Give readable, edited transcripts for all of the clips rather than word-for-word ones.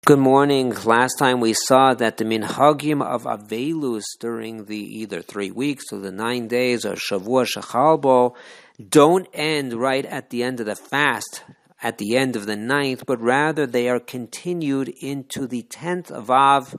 Good morning. Last time we saw that the minhagim of Avelus during the either 3 weeks or the 9 days or Shavua Shechalbo don't end right at the end of the fast, at the end of the 9th, but rather they are continued into the 10th of Av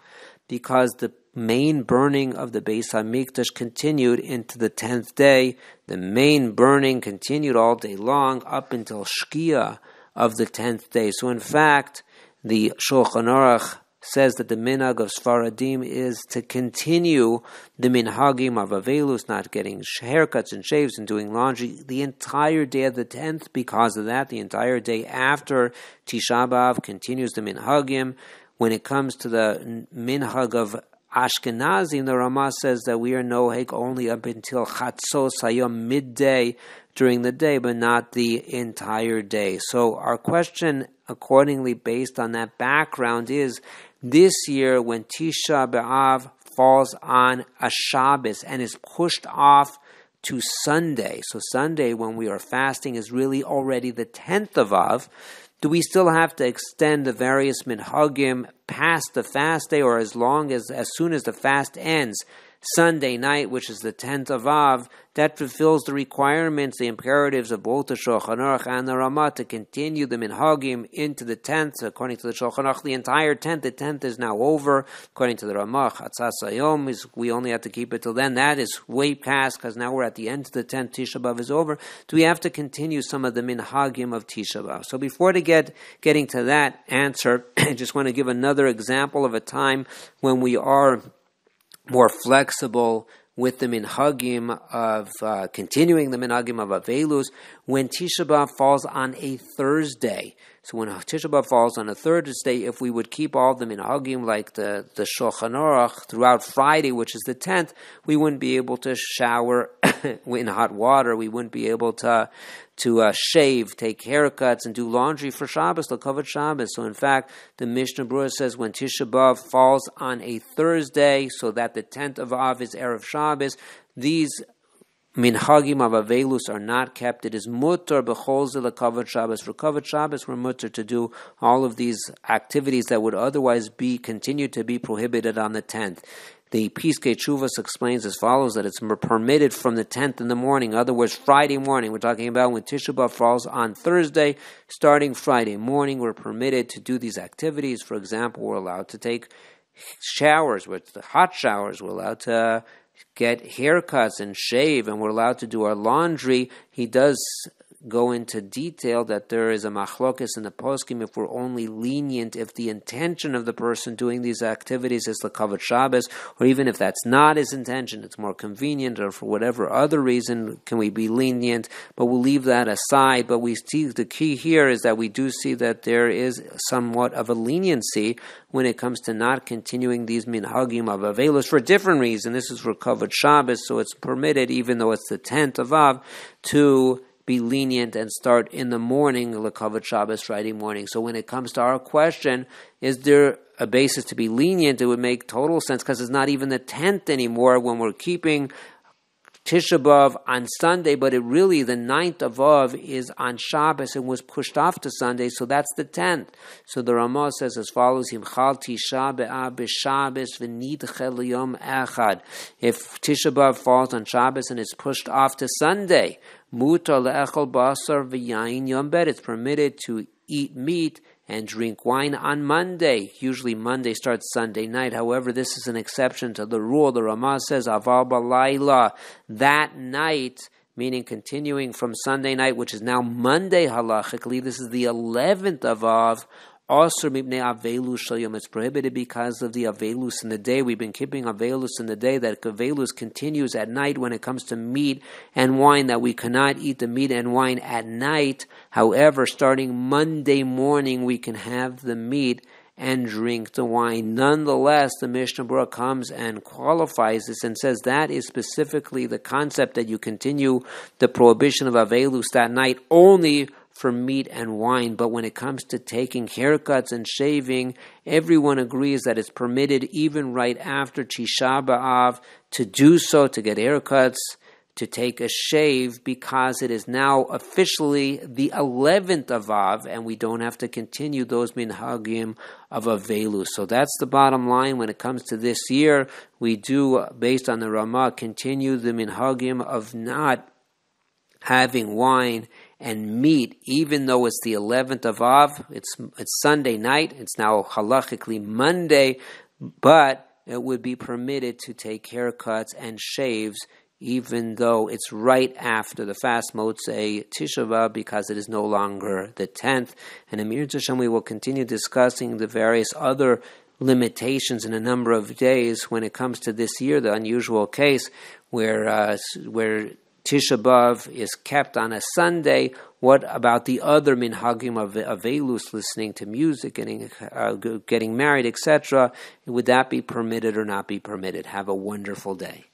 because the main burning of the Beis HaMikdash continued into the 10th day. The main burning continued all day long up until Shkia of the 10th day. So in fact, the Shulchan Aruch says that the minhag of Sfaradim is to continue the minhagim of Avelus, not getting haircuts and shaves and doing laundry the entire day of the 10th. Because of that, the entire day after Tisha Beav continues the minhagim. When it comes to the minhag of Ashkenazim, the Ramah says that we are noheg only up until Chatzos Hayom, midday during the day, but not the entire day. So our question, accordingly, based on that background, is this year when Tisha Beav falls on a Shabbos and is pushed off to Sunday, so Sunday when we are fasting is really already the 10th of Av, do we still have to extend the various minhagim past the fast day, or as soon as the fast ends, Sunday night, which is the 10th of Av, that fulfills the requirements, the imperatives of both the Shulchan Aruch and the Ramah to continue the minhagim into the 10th. According to the Shulchan Aruch, the entire 10th, the 10th is now over. According to the Ramah, Chatzas Hayom, we only have to keep it till then. That is way past, because now we're at the end of the 10th, Tisha B'Av is over. Do we have to continue some of the minhagim of Tisha B'Av? So before getting to that answer, I just want to give another example of a time when we are more flexible with the minhagim of continuing the minhagim of Avelus when Tisha B'Av falls on a Thursday. So when Tisha B'Av falls on a Thursday, if we would keep all the minhagim like the Shulchan Aruch throughout Friday, which is the 10th, we wouldn't be able to shower in hot water. We wouldn't be able to shave, take haircuts, and do laundry for Shabbos, l'kavod Shabbos. So in fact, the Mishnah Berurah says when Tisha B'Av falls on a Thursday, so that the 10th of Av is Erev Shabbos, these minhagim of Avelus are not kept. It is mutter b'chol ze l'kavod Shabbos. For kavod Shabbos, we're mutter to do all of these activities that would otherwise continue to be prohibited on the 10th. The Piskei Teshuvos explains as follows, that it's permitted from the 10th in the morning. In other words, Friday morning. We're talking about when Tisha B'Av falls on Thursday. Starting Friday morning, we're permitted to do these activities. For example, we're allowed to take showers, with the hot showers. We're allowed to get haircuts and shave, and we're allowed to do our laundry. He does go into detail that there is a machlokes in the poskim if we're only lenient if the intention of the person doing these activities is l'kavod Shabbos, or even if that's not his intention, it's more convenient, or for whatever other reason, can we be lenient? But we'll leave that aside. But we see the key here is that we do see that there is somewhat of a leniency when it comes to not continuing these minhagim of Avelus for a different reason. This is for kavod Shabbos, so it's permitted, even though it's the 10th of Av, to be lenient and start in the morning, l'kavod Shabbos, Friday morning. So when it comes to our question, is there a basis to be lenient? It would make total sense, because it's not even the 10th anymore when we're keeping Tisha B'Av on Sunday, but the 9th of Av is on Shabbos and was pushed off to Sunday, so that's the 10th. So the Ramah says as follows, Himchal Tisha B'Av b'Shabbos v'nidche l'yom echad. If Tisha B'Av falls on Shabbos and is pushed off to Sunday, mutar le'echol basar v'yayin yom bet. It's permitted to eat meat and drink wine on Monday. Usually Monday starts Sunday night. However, this is an exception to the rule. The Ramah says, aval balayla, that night, meaning continuing from Sunday night, which is now Monday halachically, this is the 11th of Av, Asur mipnei avelus shel yom. It's prohibited because of the avelus in the day. We've been keeping avelus in the day. That avelus continues at night when it comes to meat and wine, that we cannot eat the meat and wine at night. However, starting Monday morning, we can have the meat and drink the wine. Nonetheless, the Mishnah Berurah comes and qualifies this and says that is specifically the concept that you continue the prohibition of avelus that night only for meat and wine. But when it comes to taking haircuts and shaving, everyone agrees that it's permitted even right after Tisha B'Av to do so, to get haircuts, to take a shave because it is now officially the 11th of Av, and we don't have to continue those minhagim of Avelu. So that's the bottom line when it comes to this year. We do, based on the Ramah, continue the minhagim of not having wine and meat, even though it's the 11th of Av. It's Sunday night. It's now halachically Monday, but it would be permitted to take haircuts and shaves even though it's right after the fast Motzei Tisha Beav, because it is no longer the 10th. And in Mir Hashem, we will continue discussing the various other limitations in a number of days when it comes to this year, the unusual case where Tisha Beav is kept on a Sunday. What about the other minhagim of Avelus, listening to music, getting married, etc.? Would that be permitted or not be permitted? Have a wonderful day.